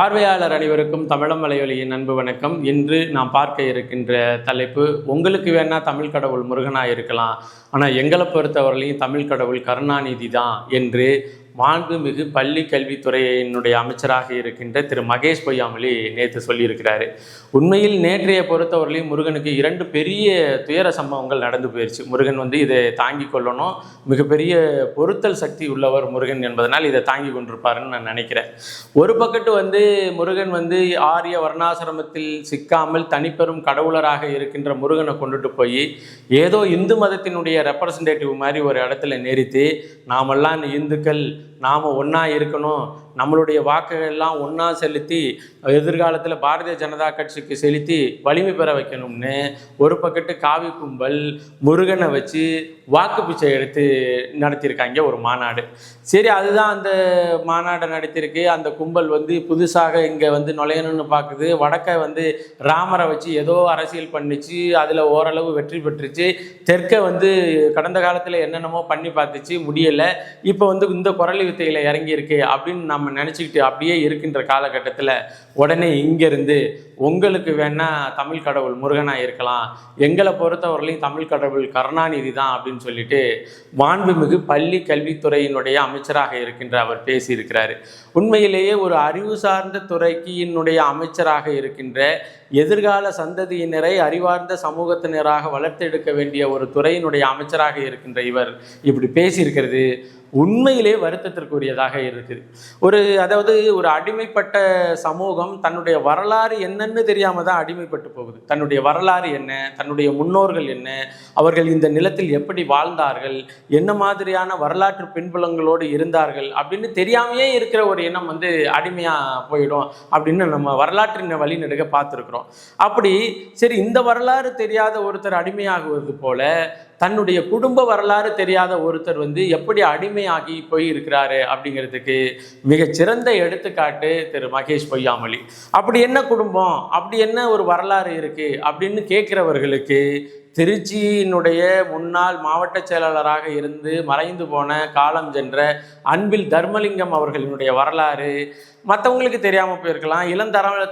பார்வையாளர் அனைவருக்கும் தமிழம் வலைவலியின் அன்பு வணக்கம். இன்று நாம் பார்க்க இருக்கின்ற தலைப்பு, உங்களுக்கு வேணா தமிழ் கடவுள் முருகனாக இருக்கலாம், ஆனால் எங்களை பொறுத்தவரையிலையும் தமிழ் கடவுள் கருணாநிதி தான் என்று மாண்புமிகு பள்ளி கல்வித்துறையினுடைய அமைச்சராக இருக்கின்ற திரு மகேஷ் பொய்யாமொழி நேற்று சொல்லியிருக்கிறாரு. உண்மையில் நேற்றைய பொறுத்தவரையிலையும் முருகனுக்கு 2 பெரிய துயர சம்பவங்கள் நடந்து போயிடுச்சு. முருகன் இதை தாங்கி கொள்ளணும், மிகப்பெரிய பொருத்தல் சக்தி உள்ளவர் முருகன் என்பதனால் இதை தாங்கி கொண்டிருப்பாருன்னு நான் நினைக்கிறேன். ஒரு பக்கத்து முருகன் ஆரிய வர்ணாசிரமத்தில் சிக்காமல் தனிப்பெரும் கடவுளராக இருக்கின்ற முருகனை கொண்டுட்டு போய் ஏதோ இந்து மதத்தினுடைய ரெப்ரசன்டேட்டிவ் மாதிரி ஒரு இடத்துல நிறுத்தி, நாமெல்லாம் இந்துக்கள், நாம் ஒன்றா இருக்கணும், நம்மளுடைய வாக்குகள் எல்லாம் ஒன்றா செலுத்தி எதிர்காலத்தில் பாரதிய ஜனதா கட்சிக்கு செலுத்தி வலிமை பெற வைக்கணும்னு ஒரு பக்கத்து காவி கும்பல் முருகனை வச்சு வாக்கு பிச்சை எடுத்து நடத்தியிருக்காங்க ஒரு மாநாடு. சரி, அதுதான் அந்த மாநாடை நடத்தியிருக்கு. அந்த கும்பல் புதுசாக இங்கே நுழையணும்னு பார்க்குது. வடக்கை ராமரை வச்சு ஏதோ அரசியல் பண்ணிச்சு, அதில் ஓரளவு வெற்றி பெற்றுச்சு. தெற்க கடந்த காலத்தில் என்னென்னமோ பண்ணி பார்த்துச்சு, முடியலை. இப்போ இந்த குரலி வித்தையில் இறங்கியிருக்கு அப்படின்னு நம்ம நினச்சிக்கிட்டு அப்படியே இருக்கின்ற காலகட்டத்தில் உடனே இங்கேருந்து உங்களுக்கு வேணா தமிழ் கடவுள் முருகனாக இருக்கலாம், எங்களை பொறுத்தவரையிலையும் தமிழ் கடவுள் கருணாநிதி தான் அப்படின்னு சொல்லிட்டு மாண்புமிகு பள்ளி கல்வித்துறையினுடைய அமைச்சராக இருக்கின்ற அவர் பேசியிருக்கிறாரு. உண்மையிலேயே ஒரு அறிவு சார்ந்த துறைக்கினுடைய அமைச்சராக இருக்கின்ற, எதிர்கால சந்ததியினரை அறிவார்ந்த சமூகத்தினராக வளர்த்தெடுக்க வேண்டிய ஒரு துறையினுடைய அமைச்சராக இருக்கின்ற இவர் இப்படி பேசியிருக்கிறது உண்மையிலே வருத்தத்திற்குரியதாக இருக்குது. அதாவது ஒரு அடிமைப்பட்ட சமூகம் தன்னுடைய வரலாறு என்னன்னு தெரியாம தான் அடிமைப்பட்டு போகுது. தன்னுடைய வரலாறு என்ன, தன்னுடைய முன்னோர்கள் என்ன, அவர்கள் இந்த நிலத்தில் எப்படி வாழ்ந்தார்கள், என்ன மாதிரியான வரலாற்று பின்புலங்களோடு இருந்தார்கள் அப்படின்னு தெரியாமையே இருக்கிற ஒரு இனம் அடிமையா போயிடும் அப்படின்னு நம்ம வரலாற்றின் வழிநெடுக பார்த்துருக்குறோம். அப்படி சரி, இந்த வரலாறு தெரியாத ஒருத்தர் அடிமையாகுவது போல தன்னுடைய குடும்ப வரலாறு தெரியாத ஒருத்தர் எப்படி அடிமையாகி போய் இருக்கிறாரு அப்படிங்கிறதுக்கு மிகச்சிறந்த எடுத்துக்காட்டு திரு மகேஷ் பொய்யாமொழி. அப்படி என்ன குடும்பம், அப்படி என்ன ஒரு வரலாறு இருக்கு அப்படின்னு கேட்கிறவர்களுக்கு திருச்சியினுடைய முன்னாள் மாவட்ட செயலாளராக இருந்து மறைந்து போன காலம் சென்ற அன்பில் தர்மலிங்கம் அவர்களினுடைய வரலாறு மற்றவங்களுக்கு தெரியாமல் போயிருக்கலாம்,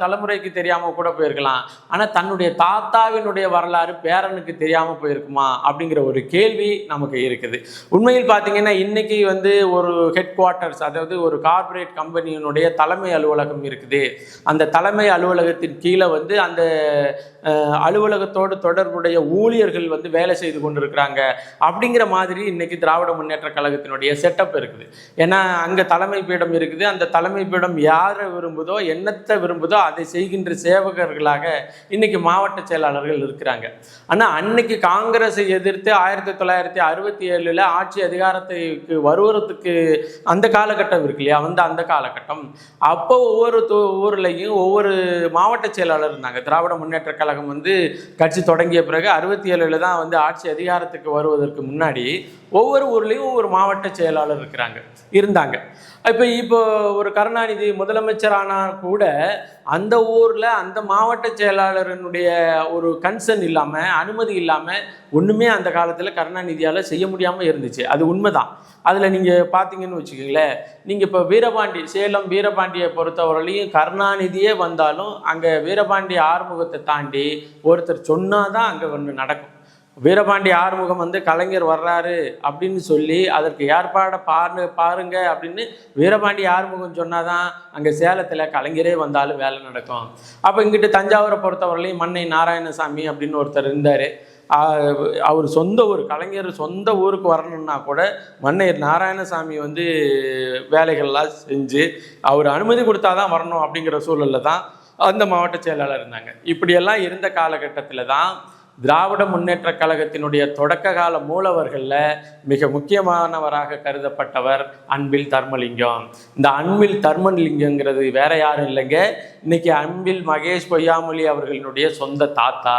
தலைமுறைக்கு தெரியாமல் கூட போயிருக்கலாம். ஆனால் தன்னுடைய தாத்தாவினுடைய வரலாறு பேரனுக்கு தெரியாமல் போயிருக்குமா அப்படிங்கிற ஒரு கேள்வி நமக்கு இருக்குது. உண்மையில் பார்த்தீங்கன்னா இன்னைக்கு ஒரு ஹெட் குவார்ட்டர்ஸ், அதாவது ஒரு கார்ப்பரேட் கம்பெனியினுடைய தலைமை அலுவலகம் இருக்குது. அந்த தலைமை அலுவலகத்தின் கீழே அந்த அலுவலகத்தோடு தொடர்புடைய ஊழியர்கள் வேலை செய்து கொண்டிருக்கிறாங்க அப்படிங்கிற மாதிரி இன்னைக்கு திராவிட முன்னேற்ற கழகத்தினுடைய செட்டப் இருக்குது. ஏன்னா அங்கே தலைமை பீடம் இருக்குது. அந்த தலைமை பீடம் யாரை விரும்புதோ, என்னத்தை விரும்புதோ அதை செய்கின்ற சேவகர்களாக இன்னைக்கு மாவட்ட செயலாளர்கள் இருக்கிறாங்க. ஆனால் அன்னைக்கு காங்கிரஸை எதிர்த்து 1967 ஆட்சி அதிகாரத்துக்கு வருவதற்கு அந்த காலகட்டம் இருக்கு இல்லையா, அந்த காலகட்டம். அப்போ ஒவ்வொரு ஊர்லையும் ஒவ்வொரு மாவட்ட செயலாளர் இருந்தாங்க. திராவிட முன்னேற்ற கழகம் கட்சி தொடங்கிய பிறகு 67 தான் ஆட்சி அதிகாரத்துக்கு வருவதற்கு முன்னாடி ஒவ்வொரு ஊர்லேயும் ஒவ்வொரு மாவட்ட செயலாளர் இருந்தாங்க. இப்போ ஒரு கருணாநிதி முதலமைச்சரானா கூட அந்த ஊரில் அந்த மாவட்ட செயலாளரினுடைய ஒரு கன்சர்ன் இல்லாமல், அனுமதி இல்லாமல் ஒன்றுமே அந்த காலத்தில் கருணாநிதியால் செய்ய முடியாமல் இருந்துச்சு. அது உண்மைதான். அதில் நீங்கள் பார்த்தீங்கன்னு வச்சுக்கோங்களேன், நீங்கள் இப்போ சேலம் வீரபாண்டியை பொறுத்தவரையிலையும் கருணாநிதியே வந்தாலும் அங்கே வீரபாண்டி ஆறுமுகத்தை தாண்டி ஒருத்தர் சொன்னால் தான் அங்கே ஒன்று நடக்கும். வீரபாண்டி ஆறுமுகம் கலைஞர் வர்றாரு அப்படின்னு சொல்லி அதற்கு ஏற்பாடை பாருங்க அப்படின்னு வீரபாண்டி ஆறுமுகம் சொன்னாதான் அங்கே சேலத்தில் கலைஞரே வந்தாலும் வேலை நடக்கும். அப்போ இங்கிட்டு தஞ்சாவூரை பொறுத்தவரையிலையும் மன்னை நாராயணசாமி அப்படின்னு ஒருத்தர் இருந்தார். அவர் சொந்த ஊர், கலைஞர் சொந்த ஊருக்கு வரணும்னா கூட மன்னையர் நாராயணசாமி வேலைகள்லாம் செஞ்சு அவர் அனுமதி கொடுத்தாதான் வரணும் அப்படிங்கிற சூழலில் தான் அந்த மாவட்ட செயலாளர் இருந்தாங்க. இப்படியெல்லாம் இருந்த காலகட்டத்தில் தான் திராவிட முன்னேற்ற கழகத்தினுடைய தொடக்க கால மூலவர்களில் மிக முக்கியமானவராக கருதப்பட்டவர் அன்பில் தர்மலிங்கம். இந்த அன்பில் தர்மலிங்கங்கிறது வேற யாரும் இல்லைங்க, இன்னைக்கு அன்பில் மகேஷ் பொய்யாமொழி அவர்களினுடைய சொந்த தாத்தா.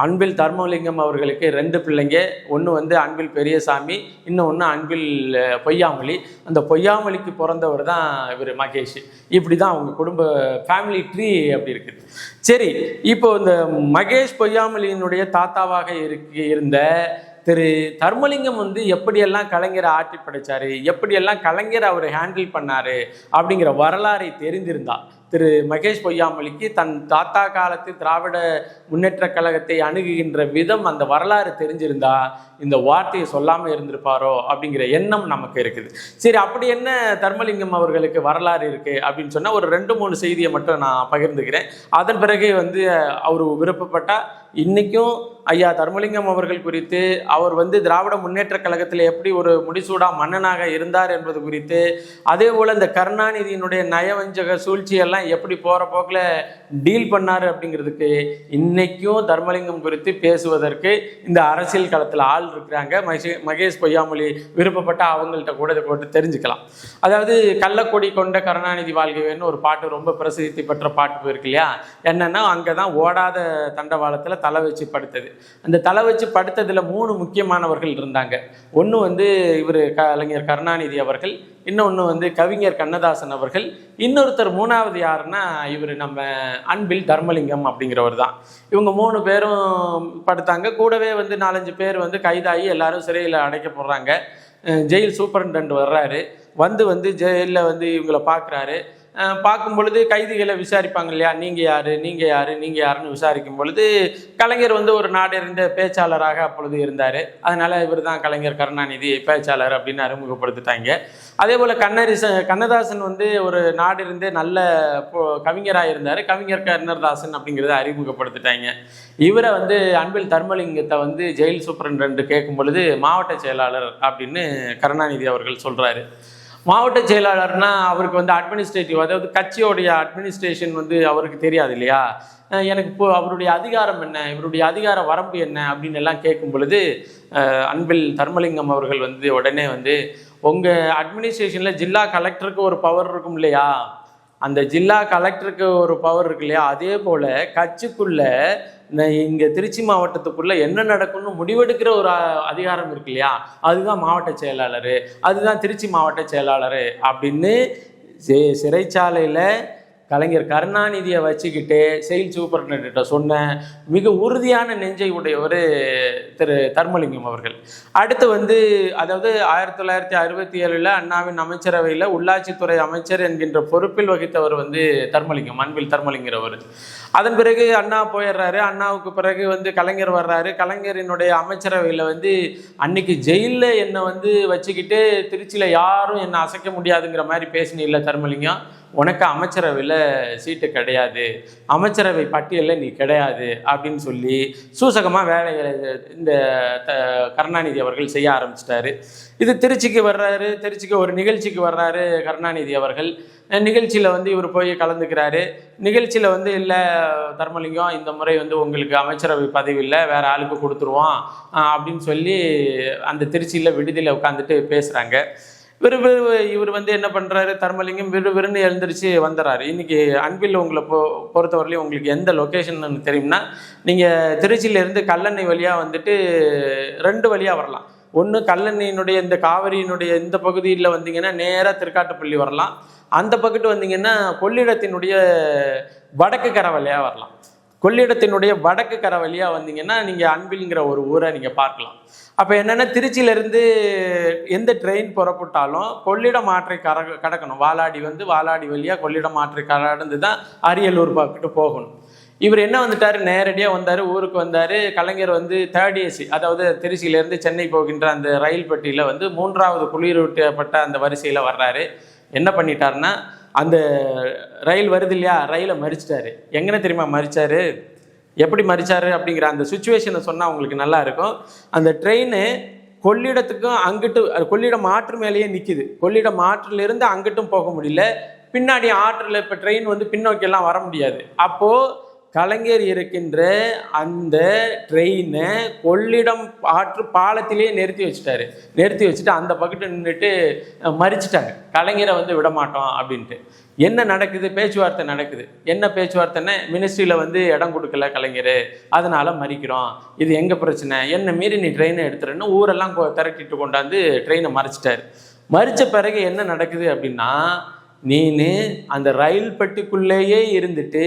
அன்பில் தர்மலிங்கம் அவர்களுக்கு 2 பிள்ளைங்க. ஒன்று அன்பில் பெரியசாமி, இன்னொன்று அன்பில் பொய்யாமொழி. அந்த பொய்யாமொழிக்கு பிறந்தவர் தான் இவர் மகேஷ். இப்படி தான் அவங்க குடும்ப ஃபேமிலி ட்ரீ அப்படி இருக்குது. சரி, இப்போ இந்த மகேஷ் பொய்யாமொழியினுடைய தாத்தாவாக இருந்த திரு தர்மலிங்கம் எப்படியெல்லாம் கலைஞரை ஆட்டி படைச்சாரு, எப்படியெல்லாம் கலைஞர் அவரை ஹேண்டில் பண்ணாரு அப்படிங்கிற வரலாறை தெரிந்திருந்தா திரு மகேஷ் பொய்யாமொழிக்கு தன் தாத்தா காலத்து திராவிட முன்னேற்ற கழகத்தை அணுகுகின்ற விதம் அந்த வரலாறு தெரிஞ்சிருந்தா இந்த வார்த்தையை சொல்லாமல் இருந்திருப்பாரோ அப்படிங்கிற எண்ணம் நமக்கு இருக்குது. சரி, அப்படி என்ன தர்மலிங்கம் அவர்களுக்கு வரலாறு இருக்குது அப்படின்னு சொன்னால் ஒரு 2-3 செய்தியை மட்டும் நான் பகிர்ந்துக்கிறேன். அதன் பிறகு அவர் விருப்பப்பட்டால் இன்றைக்கும் ஐயா தர்மலிங்கம் அவர்கள் குறித்து, அவர் திராவிட முன்னேற்ற கழகத்தில் எப்படி ஒரு முடிசூடா மன்னனாக இருந்தார் என்பது குறித்து, அதே போல் இந்த கருணாநிதியினுடைய நயவஞ்சக சூழ்ச்சியெல்லாம் எப்படி போகிற போக்கில் டீல் பண்ணார் அப்படிங்கிறதுக்கு இன்றைக்கும் தர்மலிங்கம் குறித்து பேசுவதற்கு இந்த அரசியல் களத்தில் ஆள் இருக்கிறாங்க. மகேஷ் பொய்யாமொழி விருப்பப்பட்ட அவங்கள்ட்ட கூட இதை போட்டு தெரிஞ்சுக்கலாம். அதாவது கள்ளக்கொடி கொண்ட கருணாநிதி வாழ்கவேன்னு ஒரு பாட்டு ரொம்ப பிரசித்தி பெற்ற பாட்டு போயிருக்கு இல்லையா? என்னன்னா அங்கே தான் ஓடாத தண்டவாளத்தில் தலை வச்சு படுத்தது. அந்த தலை வச்சு படுத்ததில் 3 முக்கியமானவர்கள் இருந்தாங்க. ஒன்று இவர் கலைஞர் கருணாநிதி அவர்கள், இன்னொன்று கவிஞர் கண்ணதாசன் அவர்கள், இன்னொருத்தர் 3வது யாருன்னா இவர் நம்ம அன்பில் தர்மலிங்கம் அப்படிங்கிறவர் தான். இவங்க 3 பேரும் படுத்தாங்க. கூடவே 4-5 பேர் கைதாகி எல்லாரும் சிறையில் அடைக்கப்படுறாங்க. ஜெயில் சூப்பரண்டன்ட் வர்றாரு. ஜெயிலில் இவங்களை பார்க்குறாரு. பார்க்கும் பொழுது கைதிகளை விசாரிப்பாங்க இல்லையா, நீங்கள் யாருன்னு விசாரிக்கும் பொழுது கலைஞர் ஒரு நாடறிந்த பேச்சாளராக அப்பொழுது இருந்தார். அதனால் இவர் தான் கலைஞர் கருணாநிதி பேச்சாளர் அப்படின்னு அறிமுகப்படுத்திட்டாங்க. அதே போல் கண்ணதாசன் ஒரு நாடறிந்த நல்ல கவிஞராக இருந்தார். கவிஞர் கண்ணதாசன் அப்படிங்கிறத அறிமுகப்படுத்திட்டாங்க. இவரை அன்பில் தர்மலிங்கத்தை ஜெயில் சூப்பரண்டன்ட் கேட்கும் பொழுது மாவட்ட செயலாளர் அப்படின்னு கருணாநிதி அவர்கள் சொல்கிறாரு. மாவட்ட செயலாளர்னா அவருக்கு அட்மினிஸ்ட்ரேட்டிவ், அதாவது கட்சியோடைய அட்மினிஸ்ட்ரேஷன் அவருக்கு தெரியாது இல்லையா. எனக்கு இப்போ அவருடைய அதிகாரம் என்ன, இவருடைய அதிகார வரம்பு என்ன அப்படின்னு எல்லாம் கேட்கும் பொழுது அன்பில் தர்மலிங்கம் அவர்கள் உடனே உங்கள் அட்மினிஸ்ட்ரேஷனில் ஜில்லா கலெக்டருக்கு ஒரு பவர் இருக்கும் இல்லையா, அந்த ஜில்லா கலெக்டருக்கு ஒரு பவர் இருக்கு இல்லையா, அதே போல் கட்சிக்குள்ளே இங்கே திருச்சி மாவட்டத்துக்குள்ளே என்ன நடக்கும்னு முடிவெடுக்கிற ஒரு அதிகாரம் இருக்கு இல்லையா, அதுதான் மாவட்ட செயலாளர், அதுதான் திருச்சி மாவட்ட செயலாளர் அப்படின்னு சிறைச்சாலையில் கலைஞர் கருணாநிதியை வச்சுக்கிட்டு செயல் சூப்பரண்டன்ட்ட சொன்ன மிக உறுதியான நெஞ்சை உடையவர் திரு தர்மலிங்கம் அவர்கள். அடுத்து அதாவது 1967 அண்ணாவின் அமைச்சரவையில் உள்ளாட்சித்துறை அமைச்சர் என்கின்ற பொறுப்பில் வகித்தவர் தர்மலிங்கம், அன்பில் தர்மலிங்கிறவர். அதன் பிறகு அண்ணா போயிடுறாரு. அண்ணாவுக்கு பிறகு கலைஞர் வர்றாரு. கலைஞரினுடைய அமைச்சரவையில் அன்னைக்கு ஜெயிலில் என்னை வச்சுக்கிட்டு திருச்சியில் யாரும் என்னை அசைக்க முடியாதுங்கிற மாதிரி பேசினில்ல தர்மலிங்கம், உனக்கு அமைச்சரவையில் சீட்டு கிடையாது, அமைச்சரவை பட்டியலில் நீ கிடையாது அப்படின்னு சொல்லி சூசகமாக வேலைகளை இந்த கருணாநிதி அவர்கள் செய்ய ஆரம்பிச்சிட்டாரு. இது திருச்சிக்கு வர்றாரு. திருச்சிக்கு ஒரு நிகழ்ச்சிக்கு வர்றாரு கருணாநிதி அவர்கள். நிகழ்ச்சியில் இவர் போய் கலந்துக்கிறாரு. நிகழ்ச்சியில் இல்லை தர்மலிங்கம், இந்த முறை உங்களுக்கு அமைச்சரவை பதவி இல்லை, வேறு ஆளுக்கு கொடுத்துருவோம் அப்படின்னு சொல்லி அந்த திருச்சியில் விடுதியில் உட்காந்துட்டு பேசுகிறாங்க. இவர் என்ன பண்ணுறாரு, தர்மலிங்கம் விறுவிறுன்னு எழுந்திரிச்சு வந்துடுறாரு. இன்றைக்கி அன்பில் உங்களை பொறுத்தவரையிலையும் உங்களுக்கு எந்த லொக்கேஷன் தெரியும்னா, நீங்கள் திருச்சியிலேருந்து கல்லணை வழியாக 2 வழியாக வரலாம். ஒன்று கல்லணையினுடைய இந்த காவிரியினுடைய இந்த பகுதியில் வந்தீங்கன்னா நேராக திருக்காட்டுப்பள்ளி வரலாம். அந்த பக்கத்து வந்தீங்கன்னா கொள்ளிடத்தினுடைய வடக்கு கரை வழியாக வரலாம். கொள்ளிடத்தினுடைய வடக்கு கரை வழியாக வந்தீங்கன்னா நீங்கள் அன்பில்ங்கிற ஒரு ஊரை நீங்கள் பார்க்கலாம். அப்போ என்னென்னா திருச்சியிலேருந்து எந்த ட்ரெயின் புறப்பட்டாலும் கொள்ளிடம் ஆற்றை கடக்கணும். வாலாடி வழியாக கொள்ளிடம் ஆற்றை கடந்து தான் அரியலூர் பக்கத்து போகணும். இவர் என்ன நேரடியாக வந்தார், ஊருக்கு வந்தார். கலைஞர் 3rd AC, அதாவது திருச்சியிலேருந்து சென்னை போகின்ற அந்த ரயில் பெட்டியில் 3வது குளிரூட்டப்பட்ட அந்த வரிசையில் வர்றாரு. என்ன பண்ணிட்டாருன்னா, அந்த ரயில் வருது இல்லையா, ரயிலை மறிச்சிட்டாரு. எங்கே தெரியுமா மறிச்சார், எப்படி மறிச்சார் அப்படிங்கிற அந்த சுச்சுவேஷனை சொன்னால் உங்களுக்கு நல்லா இருக்கும். அந்த ட்ரெயின் கொள்ளிடத்துக்கும் அங்கிட்டு கொள்ளிடம் ஆற்று மேலேயே நிற்கிது. கொள்ளிடம் ஆற்றிலிருந்து அங்கிட்டும் போக முடியல. பின்னாடி ஆற்றில் இப்போ ட்ரெயின் பின்னோக்கியெல்லாம் வர முடியாது. அப்போது கலைஞர் இருக்கின்ற அந்த ட்ரெயினை கொள்ளிடம் ஆற்று பாலத்திலே நிறுத்தி வச்சுட்டு அந்த பக்கத்து நின்றுட்டு மறிச்சிட்டாங்க. கலைஞரை விடமாட்டோம் அப்படின்ட்டு. என்ன நடக்குது, பேச்சுவார்த்தை நடக்குது. என்ன பேச்சுவார்த்தைன்னா, மினிஸ்ட்ரியில் இடம் கொடுக்கல கலைஞர், அதனால் மறிக்கிறோம், இது எங்கள் பிரச்சனை, என்ன மீறி நீ ட்ரெயினை எடுத்துருன்னு ஊரெல்லாம் திரட்டிட்டு கொண்டாந்து ட்ரெயினை மறிச்சிட்டாரு. மறித்த பிறகு என்ன நடக்குது அப்படின்னா, நீனு அந்த ரயில் பெட்டிக்குள்ளேயே இருந்துட்டு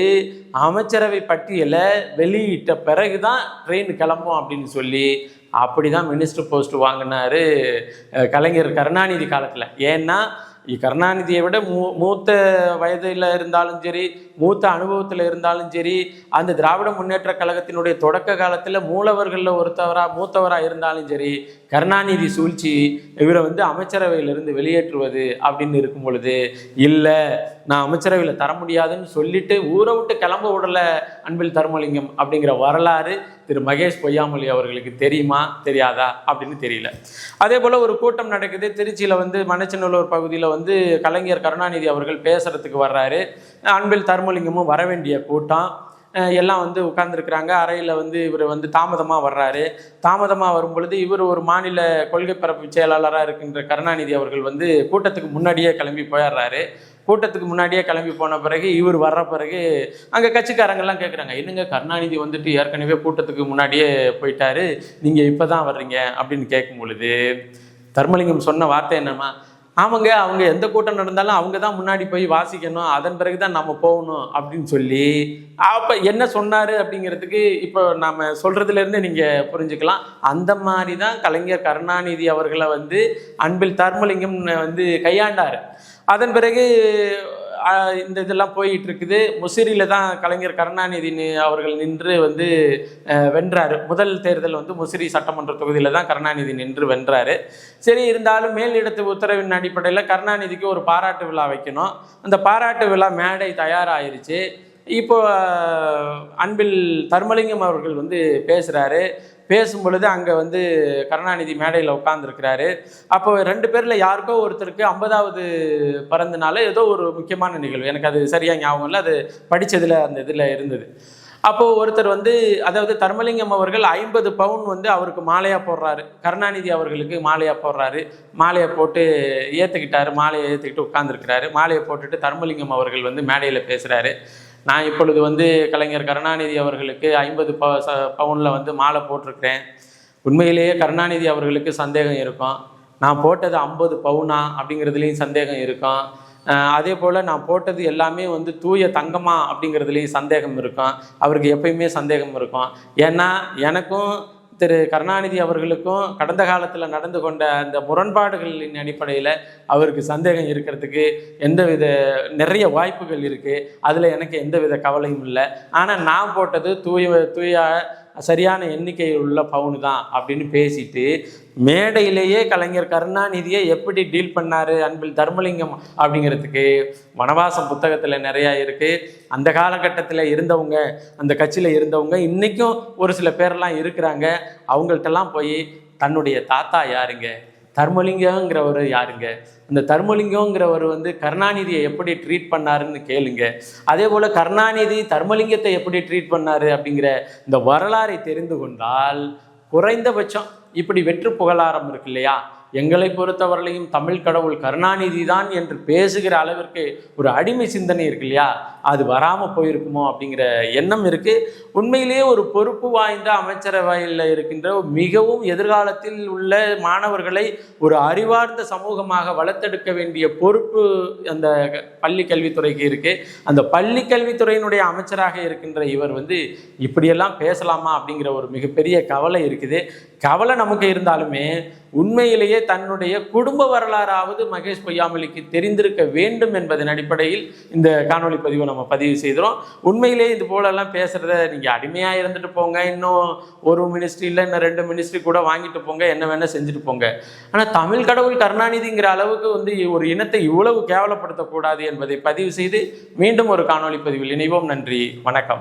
அமைச்சரவை பட்டியலை வெளியிட்ட பிறகு தான் ட்ரெயின் கிளம்பும் அப்படின்னு சொல்லி அப்படி தான் மினிஸ்டர் போஸ்ட் வாங்கினார் கலைஞர் கருணாநிதி காலத்தில். ஏன்னா கருணாநிதியை விட மூத்த வயதில் இருந்தாலும் சரி, மூத்த அனுபவத்தில் இருந்தாலும் சரி, அந்த திராவிட முன்னேற்ற கழகத்தினுடைய தொடக்க காலத்தில் மூலவர்களில் மூத்தவராக இருந்தாலும் சரி, கருணாநிதி சூழ்ச்சி இவரை அமைச்சரவையிலிருந்து வெளியேற்றுவது அப்படின்னு இருக்கும் பொழுது, இல்லை நான் அமைச்சரவையில் தர முடியாதுன்னு சொல்லிட்டு ஊரை விட்டு கிளம்ப விடல அன்பில் தர்மலிங்கம் அப்படிங்கிற வரலாறு திரு மகேஷ் பொய்யாமொழி அவர்களுக்கு தெரியுமா தெரியாதா அப்படின்னு தெரியல. அதே போல் ஒரு கூட்டம் நடக்குது திருச்சியில் மணச்சநல்லூர் பகுதியில் கலைஞர் கருணாநிதி அவர்கள் பேசுறதுக்கு வர்றாரு. அன்பில் தர்மலிங்கமும் வர வேண்டிய கூட்டம் எல்லாம் உட்கார்ந்துருக்குறாங்க. அறையில் இவர் தாமதமாக வர்றாரு. தாமதமாக வரும் பொழுது இவர் ஒரு மாநில கொள்கை பரப்பு செயலாளராக இருக்கின்ற கருணாநிதி அவர்கள் கூட்டத்துக்கு முன்னாடியே கிளம்பி போயிடுறாரு. கூட்டத்துக்கு முன்னாடியே கிளம்பி போன பிறகு இவர் வர்ற பிறகு அங்கே கட்சிக்காரங்கெல்லாம் கேட்குறாங்க, என்னங்க கருணாநிதி ஏற்கனவே கூட்டத்துக்கு முன்னாடியே போயிட்டாரு, நீங்கள் இப்போ தான் வர்றீங்க அப்படின்னு கேட்கும் பொழுது தர்மலிங்கம் சொன்ன வார்த்தை என்னன்னா, ஆமாங்க அவங்க எந்த கூட்டம் நடந்தாலும் அவங்க தான் முன்னாடி போய் வாசிக்கணும், அதன் பிறகு தான் நம்ம போகணும் அப்படின்னு சொல்லி அப்போ என்ன சொன்னார் அப்படிங்கிறதுக்கு இப்போ நம்ம சொல்கிறதுலேருந்து நீங்கள் புரிஞ்சுக்கலாம். அந்த மாதிரி தான் கலைஞர் கருணாநிதி அவர்களை அன்பில் தர்மலிங்கம் கையாண்டார். அதன் பிறகு இந்த இதெல்லாம் போயிட்டு இருக்குது. முசிறியில் தான் கலைஞர் கருணாநிதி அவர்கள் நின்று வென்றார். முதல் தேர்தல் முசிறி சட்டமன்ற தொகுதியில் தான் கருணாநிதி நின்று வென்றார். சரி, இருந்தாலும் மேலிடத்து உத்தரவின் அடிப்படையில் கருணாநிதிக்கு ஒரு பாராட்டு விழா வைக்கணும். அந்த பாராட்டு விழா மேடை தயாராகிருச்சு. இப்போ அன்பில் தர்மலிங்கம் அவர்கள் பேசுகிறாரு. பேசும் பொழுது அங்கே கருணாநிதி மேடையில் உட்கார்ந்துருக்கிறாரு. அப்போ 2 பேரில் யாருக்கோ ஒருத்தருக்கு 50வது பிறந்த நாள் ஏதோ ஒரு முக்கியமான நிகழ்வு, எனக்கு அது சரியாக ஞாபகம் இல்லை, அது படித்ததில் அந்த இதில் இருந்தது. அப்போது ஒருத்தர் அதாவது தர்மலிங்கம் அவர்கள் 50 பவுன் அவருக்கு மாலையாக போடுறாரு. கருணாநிதி அவர்களுக்கு மாலையாக போடுறாரு. மாலையை போட்டு ஏற்றுக்கிட்டாரு. மாலையை ஏற்றுக்கிட்டு உட்கார்ந்துருக்கிறாரு. மாலையை போட்டுட்டு தர்மலிங்கம் அவர்கள் மேடையில் பேசுகிறாரு. நான் இப்பொழுது கலைஞர் கருணாநிதி அவர்களுக்கு 50 பவுனில் மாலை போட்டிருக்கிறேன். உண்மையிலேயே கருணாநிதி அவர்களுக்கு சந்தேகம் இருக்கும், நான் போட்டது 50 பவுனா அப்படிங்கிறதுலேயும் சந்தேகம் இருக்கும். அதே போல் நான் போட்டது எல்லாமே தூய தங்கமா அப்படிங்கிறதுலேயும் சந்தேகம் இருக்கும். அவருக்கு எப்பயுமே சந்தேகம் இருக்கும். ஏன்னா எனக்கும் திரு கருணாநிதி அவர்களுக்கும் கடந்த காலத்தில் நடந்து கொண்ட அந்த முரண்பாடுகளின் அடிப்படையில் அவருக்கு சந்தேகம் இருக்கிறதுக்கு நிறைய வாய்ப்புகள் இருக்குது. அதில் எனக்கு எந்தவித கவலையும் இல்லை. ஆனால் நான் போட்டது தூய சரியான எண்ணிக்கையில் உள்ள பவுனு தான் அப்படின்னு பேசிட்டு மேடையிலேயே கலைஞர் கருணாநிதியை எப்படி டீல் பண்ணார் அன்பில் தர்மலிங்கம் அப்படிங்கிறதுக்கு வனவாசம் புத்தகத்தில் நிறையா இருக்குது. அந்த காலகட்டத்தில் இருந்தவங்க, அந்த கட்சியில் இருந்தவங்க இன்றைக்கும் ஒரு சில பேரெல்லாம் இருக்கிறாங்க. அவங்கள்ட்டெல்லாம் போய் தன்னுடைய தாத்தா யாருங்க, தர்மலிங்கங்கிறவர் யாருங்க, அந்த தர்மலிங்கங்கிறவர் கருணாநிதியை எப்படி ட்ரீட் பண்ணாருன்னு கேளுங்க. அதே போல் கருணாநிதி தர்மலிங்கத்தை எப்படி ட்ரீட் பண்ணாரு அப்படிங்கிற இந்த வரலாறை தெரிந்து கொண்டால் குறைந்தபட்சம் இப்படி வெற்று புகழாரம் இருக்கு இல்லையா, எங்களை பொறுத்தவரையிலையும் தமிழ் கடவுள் கருணாநிதி தான் என்று பேசுகிற அளவிற்கு ஒரு அடிமை சிந்தனை இருக்கு இல்லையா, அது வராமல் போயிருக்குமோ அப்படிங்கிற எண்ணம் இருக்குது. உண்மையிலேயே ஒரு பொறுப்பு வாய்ந்த அமைச்சரவையில் இருக்கின்ற மிகவும் எதிர்காலத்தில் உள்ள மாணவர்களை ஒரு அறிவார்ந்த சமூகமாக வளர்த்தெடுக்க வேண்டிய பொறுப்பு அந்த பள்ளி கல்வித்துறைக்கு இருக்குது. அந்த பள்ளி கல்வித்துறையினுடைய அமைச்சராக இருக்கின்ற இவர் இப்படியெல்லாம் பேசலாமா அப்படிங்கிற ஒரு மிகப்பெரிய கவலை இருக்குது. கவலை நமக்கு இருந்தாலுமே உண்மையிலேயே தன்னுடைய குடும்ப வரலாறாவது மகேஷ் பொய்யாமொழிக்கு தெரிந்திருக்க வேண்டும் என்பதன் அடிப்படையில் இந்த காணொலி பதிவை நம்ம பதிவு செய்கிறோம். உண்மையிலேயே இது போலெல்லாம் பேசுகிறத நீங்கள் அடிமையாக இருந்துட்டு போங்க, இன்னும் ஒரு மினிஸ்ட்ரி இல்லை இன்னும் 2 மினிஸ்ட்ரி கூட வாங்கிட்டு போங்க, என்ன வேணால் செஞ்சுட்டு போங்க. ஆனால் தமிழ் கடவுள் கருணாநிதிங்கிற அளவுக்கு ஒரு இனத்தை இவ்வளவு கேவலப்படுத்தக்கூடாது என்பதை பதிவு செய்து மீண்டும் ஒரு காணொலி பதிவில் இணைவோம். நன்றி, வணக்கம்.